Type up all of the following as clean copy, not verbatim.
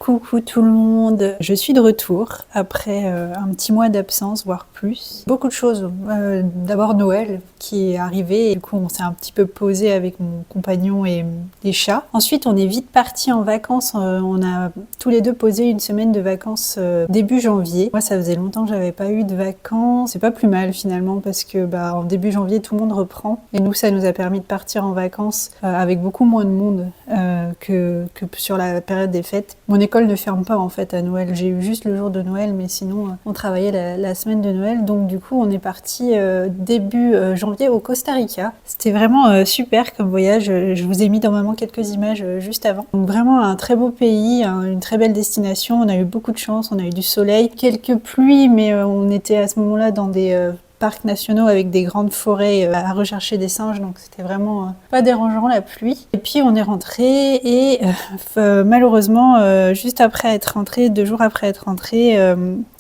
Coucou tout le monde, je suis de retour après un petit mois d'absence, voire plus. Beaucoup de choses, d'abord Noël qui est arrivé et du coup on s'est un petit peu posé avec mon compagnon et les chats. Ensuite on est vite partis en vacances, on a tous les deux posé une semaine de vacances début janvier. Moi ça faisait longtemps que j'avais pas eu de vacances, c'est pas plus mal finalement parce que en début janvier tout le monde reprend et nous ça nous a permis de partir en vacances avec beaucoup moins de monde que sur la période des fêtes. Mon école ne ferme pas en fait à Noël, j'ai eu juste le jour de Noël mais sinon on travaillait la semaine de Noël, donc du coup on est parti début janvier au Costa Rica. C'était vraiment super comme voyage, je vous ai mis normalement quelques images juste avant. Donc vraiment un très beau pays, une très belle destination, on a eu beaucoup de chance, on a eu du soleil, quelques pluies mais on était à ce moment-là dans des parcs nationaux avec des grandes forêts à rechercher des singes, donc c'était vraiment pas dérangeant la pluie. Et puis on est rentré et malheureusement juste après être rentré, 2 jours après être rentré,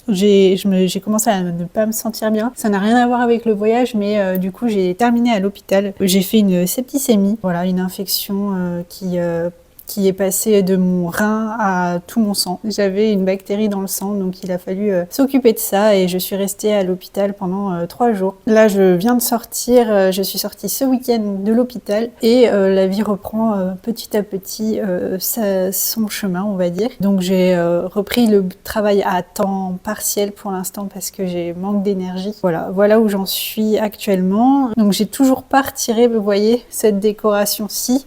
j'ai commencé à ne pas me sentir bien. Ça n'a rien à voir avec le voyage, mais du coup j'ai terminé à l'hôpital. J'ai fait une septicémie, voilà, une infection qui est passée de mon rein à tout mon sang. J'avais une bactérie dans le sang, donc il a fallu s'occuper de ça et je suis restée à l'hôpital pendant 3 jours. Là, je viens de sortir, je suis sortie ce week-end de l'hôpital et la vie reprend petit à petit son chemin, on va dire. Donc j'ai repris le travail à temps partiel pour l'instant parce que j'ai manque d'énergie. Voilà où j'en suis actuellement. Donc j'ai toujours pas retiré, vous voyez, cette décoration-ci.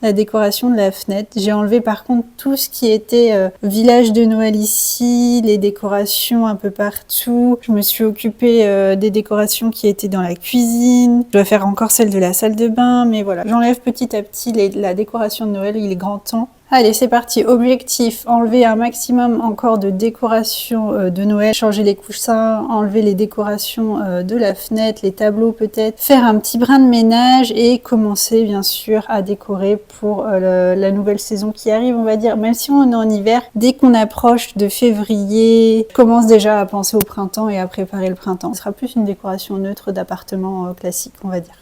La décoration de la fenêtre. J'ai enlevé par contre tout ce qui était village de Noël ici, les décorations un peu partout. Je me suis occupée des décorations qui étaient dans la cuisine. Je dois faire encore celle de la salle de bain, mais voilà. J'enlève petit à petit la décoration de Noël, il est grand temps. Allez, c'est parti. Objectif, enlever un maximum encore de décorations de Noël, changer les coussins, enlever les décorations de la fenêtre, les tableaux peut-être, faire un petit brin de ménage et commencer bien sûr à décorer pour la nouvelle saison qui arrive, on va dire. Même si on est en hiver, dès qu'on approche de février, je commence déjà à penser au printemps et à préparer le printemps. Ce sera plus une décoration neutre d'appartement classique, on va dire.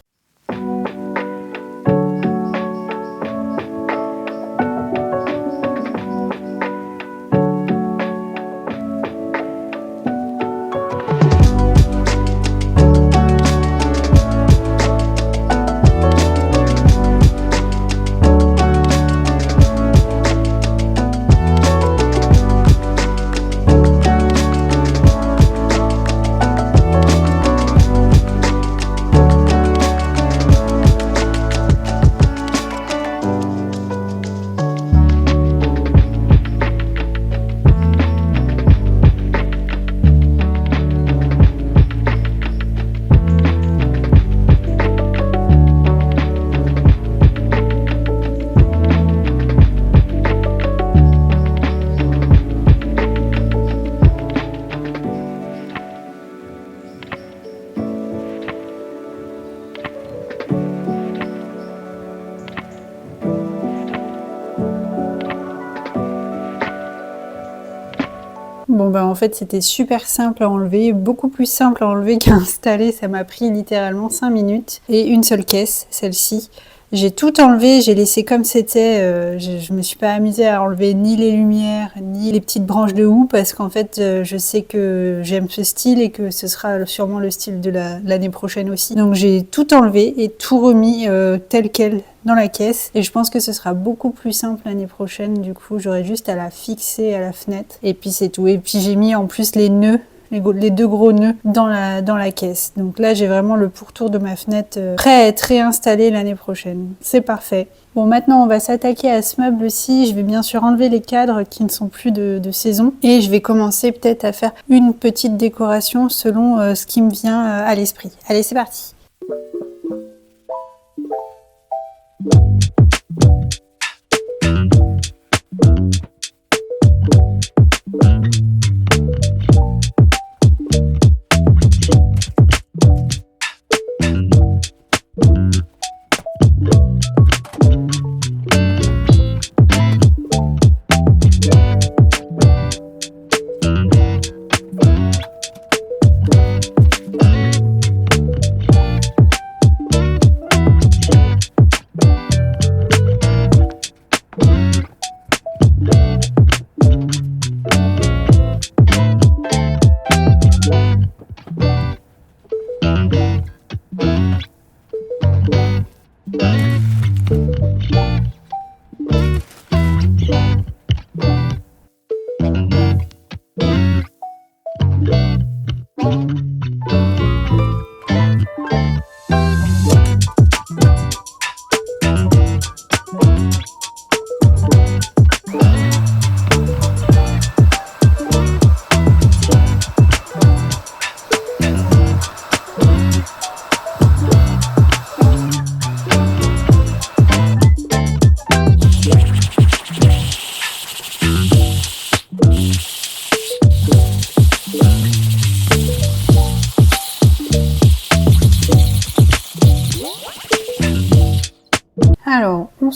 Bon en fait c'était super simple à enlever, beaucoup plus simple à enlever qu'à installer, ça m'a pris littéralement 5 minutes et une seule caisse, celle-ci. J'ai tout enlevé, j'ai laissé comme c'était, je me suis pas amusée à enlever ni les lumières, ni les petites branches de houx parce qu'en fait je sais que j'aime ce style et que ce sera sûrement le style de l'année prochaine aussi. Donc j'ai tout enlevé et tout remis tel quel dans la caisse et je pense que ce sera beaucoup plus simple l'année prochaine, du coup j'aurai juste à la fixer à la fenêtre et puis c'est tout. Et puis j'ai mis en plus les nœuds, les 2 gros nœuds dans la caisse. Donc là, j'ai vraiment le pourtour de ma fenêtre prêt à être réinstallé l'année prochaine. C'est parfait. Bon, maintenant, on va s'attaquer à ce meuble-ci. Je vais bien sûr enlever les cadres qui ne sont plus de saison. Et je vais commencer peut-être à faire une petite décoration selon ce qui me vient à l'esprit. Allez, c'est parti.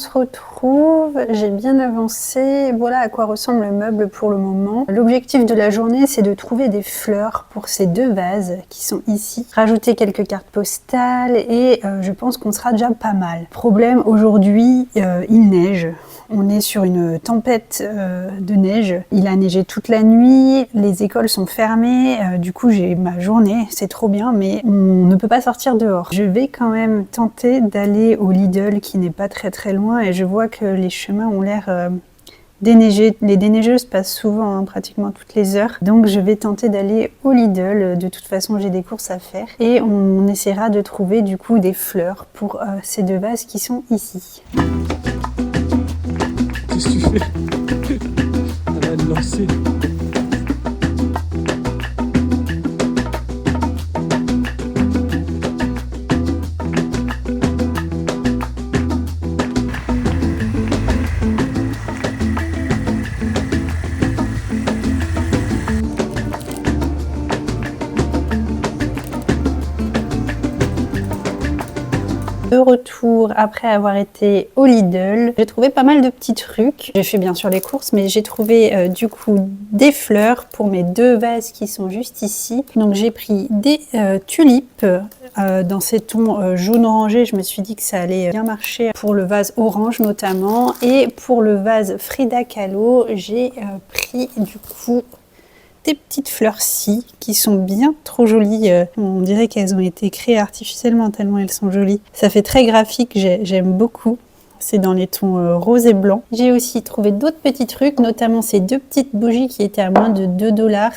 se retrouve, j'ai bien avancé, voilà à quoi ressemble le meuble pour le moment. L'objectif de la journée, c'est de trouver des fleurs pour ces 2 vases qui sont ici. Rajouter quelques cartes postales et je pense qu'on sera déjà pas mal. Problème, aujourd'hui, il neige. On est sur une tempête de neige. Il a neigé toute la nuit, les écoles sont fermées, du coup j'ai ma journée, c'est trop bien, mais on ne peut pas sortir dehors. Je vais quand même tenter d'aller au Lidl qui n'est pas très loin et je vois que les chemins ont l'air déneigés. Les déneigeuses passent souvent, hein, pratiquement toutes les heures. Donc je vais tenter d'aller au Lidl, de toute façon j'ai des courses à faire. Et on essaiera de trouver du coup des fleurs pour ces 2 vases qui sont ici. Qu'est-ce que tu fais? Elle va te lancer. De retour après avoir été au Lidl, j'ai trouvé pas mal de petits trucs. J'ai fait bien sûr les courses, mais j'ai trouvé du coup des fleurs pour mes 2 vases qui sont juste ici. Donc j'ai pris des tulipes dans ces tons jaune orangé. Je me suis dit que ça allait bien marcher pour le vase orange notamment. Et pour le vase Frida Kahlo, j'ai pris du coup des petites fleurs-ci qui sont bien trop jolies. On dirait qu'elles ont été créées artificiellement tellement elles sont jolies. Ça fait très graphique, j'aime beaucoup. C'est dans les tons rose et blanc. J'ai aussi trouvé d'autres petits trucs, notamment ces 2 petites bougies qui étaient à moins de 2 $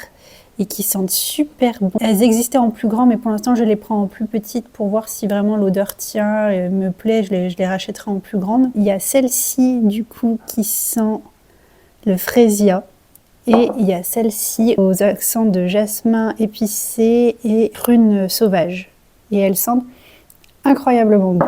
et qui sentent super bon. Elles existaient en plus grand, mais pour l'instant je les prends en plus petite pour voir si vraiment l'odeur tient, me plaît, je les rachèterai en plus grande. Il y a celle-ci du coup qui sent le frésia. Et il y a celle-ci aux accents de jasmin épicé et prune sauvage. Et elles sentent incroyablement bon.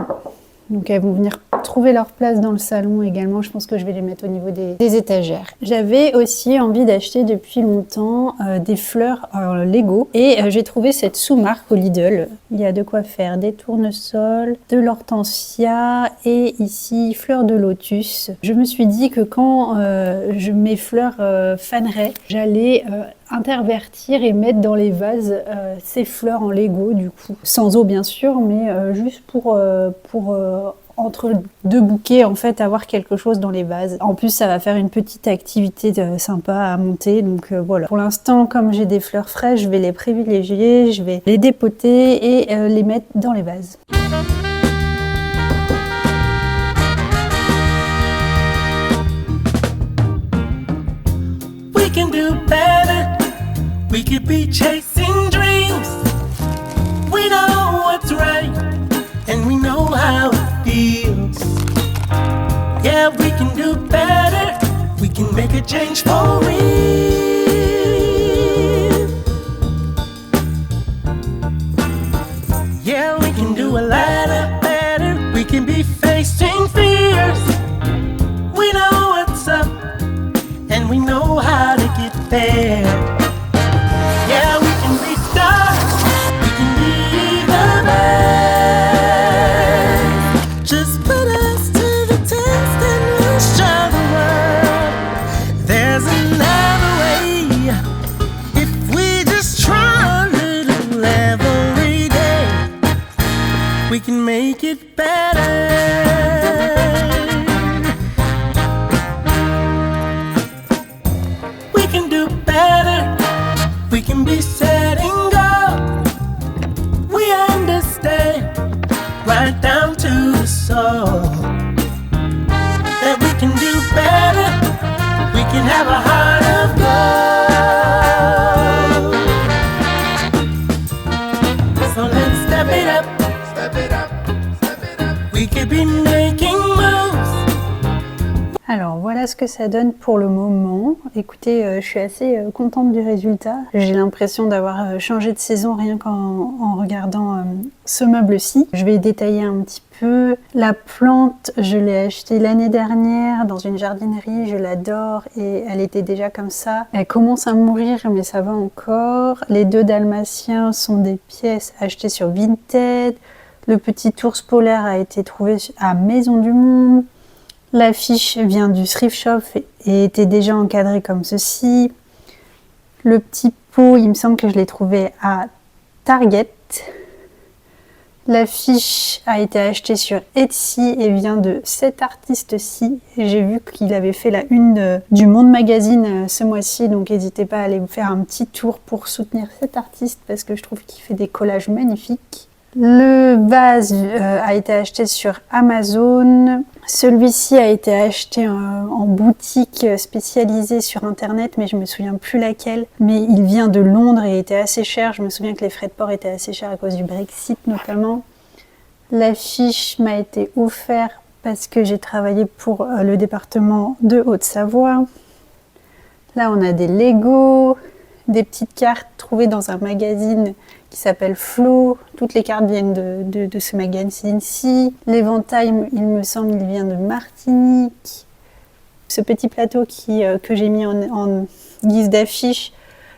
Donc elles vont venir trouver leur place dans le salon également. Je pense que je vais les mettre au niveau des étagères. J'avais aussi envie d'acheter depuis longtemps des fleurs Lego. Et j'ai trouvé cette sous-marque au Lidl. Il y a de quoi faire des tournesols, de l'hortensia et ici fleurs de lotus. Je me suis dit que quand mes fleurs faneraient, j'allais intervertir et mettre dans les vases ces fleurs en Lego du coup. Sans eau bien sûr, mais juste pour entre 2 bouquets en fait avoir quelque chose dans les vases. En plus ça va faire une petite activité sympa à monter, donc voilà. Pour l'instant comme j'ai des fleurs fraîches, je vais les privilégier, je vais les dépoter et les mettre dans les vases. We can do better. We could be chasing dreams. We know what's right, and we know how it feels. Yeah, we can do better. We can make a change for real. Yeah, we can do a lot better. We can be facing fears. We know what's up, and we know how to get there. Yeah, we can be stars, we can be the best. Just put us to the test and we'll show the world there's another way. If we just try a little every day, we can make it better. We can do better. We can be setting goals. We understand right down to the soul that we can do better. We can have a heart of gold. So let's step it up. Step it up. Step it up. We could be making moves. Alors voilà ce que ça donne pour le moment. Écoutez, je suis assez contente du résultat. J'ai l'impression d'avoir changé de saison rien qu'en regardant ce meuble-ci. Je vais détailler un petit peu. La plante, je l'ai achetée l'année dernière dans une jardinerie, je l'adore et elle était déjà comme ça. Elle commence à mourir mais ça va encore. Les 2 dalmatiens sont des pièces achetées sur Vinted. Le petit ours polaire a été trouvé à Maison du Monde. L'affiche vient du thrift shop et était déjà encadrée comme ceci. Le petit pot, il me semble que je l'ai trouvé à Target. L'affiche a été achetée sur Etsy et vient de cet artiste-ci. J'ai vu qu'il avait fait la une du Monde Magazine ce mois-ci, donc n'hésitez pas à aller faire un petit tour pour soutenir cet artiste parce que je trouve qu'il fait des collages magnifiques. Le vase a été acheté sur Amazon. Celui-ci a été acheté en boutique spécialisée sur internet, mais je me souviens plus laquelle. Mais il vient de Londres et était assez cher. Je me souviens que les frais de port étaient assez chers à cause du Brexit notamment. L'affiche m'a été offerte parce que j'ai travaillé pour le département de Haute-Savoie. Là, on a des Lego, des petites cartes trouvées dans un magazine qui s'appelle Flow. Toutes les cartes viennent de ce magazine-ci. L'éventail, il me semble, il vient de Martinique. Ce petit plateau que j'ai mis en guise d'affiche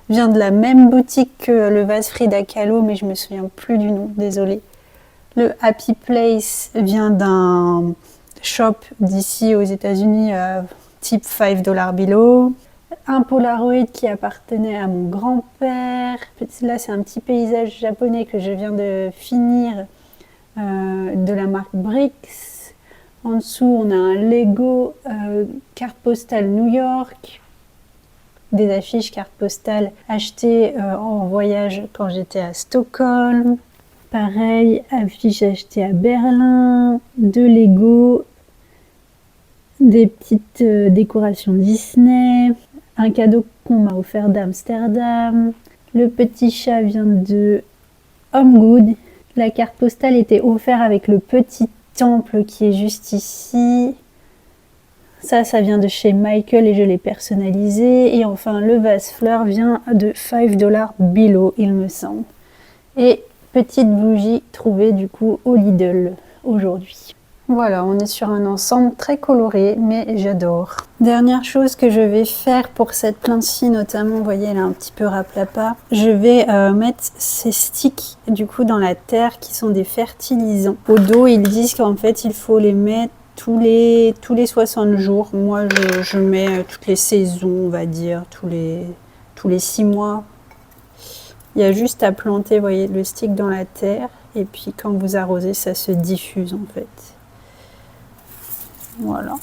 vient de la même boutique que le vase Frida Kahlo, mais je me souviens plus du nom, désolée. Le Happy Place vient d'un shop d'ici aux États-Unis, type $5 below. Un Polaroid qui appartenait à mon grand-père. Là, c'est un petit paysage japonais que je viens de finir de la marque Brix. En dessous, on a un Lego carte postale New York. Des affiches carte postale achetées en voyage quand j'étais à Stockholm. Pareil, affiches achetées à Berlin. Deux Lego. Des petites décorations Disney. Un cadeau qu'on m'a offert d'Amsterdam. Le petit chat vient de Home Good. La carte postale était offerte avec le petit temple qui est juste ici. Ça vient de chez Michael et je l'ai personnalisé. Et enfin, le vase fleurs vient de $5 below, il me semble. Et petite bougie trouvée du coup au Lidl aujourd'hui. Voilà, on est sur un ensemble très coloré, mais j'adore. Dernière chose que je vais faire pour cette plante-ci, notamment, vous voyez, elle est un petit peu raplapa. Je vais mettre ces sticks, du coup, dans la terre, qui sont des fertilisants. Au dos, ils disent qu'en fait, il faut les mettre tous les 60 jours. Moi, je mets toutes les saisons, on va dire, tous les 6 mois. Il y a juste à planter, vous voyez, le stick dans la terre. Et puis, quand vous arrosez, ça se diffuse, en fait. Voilà.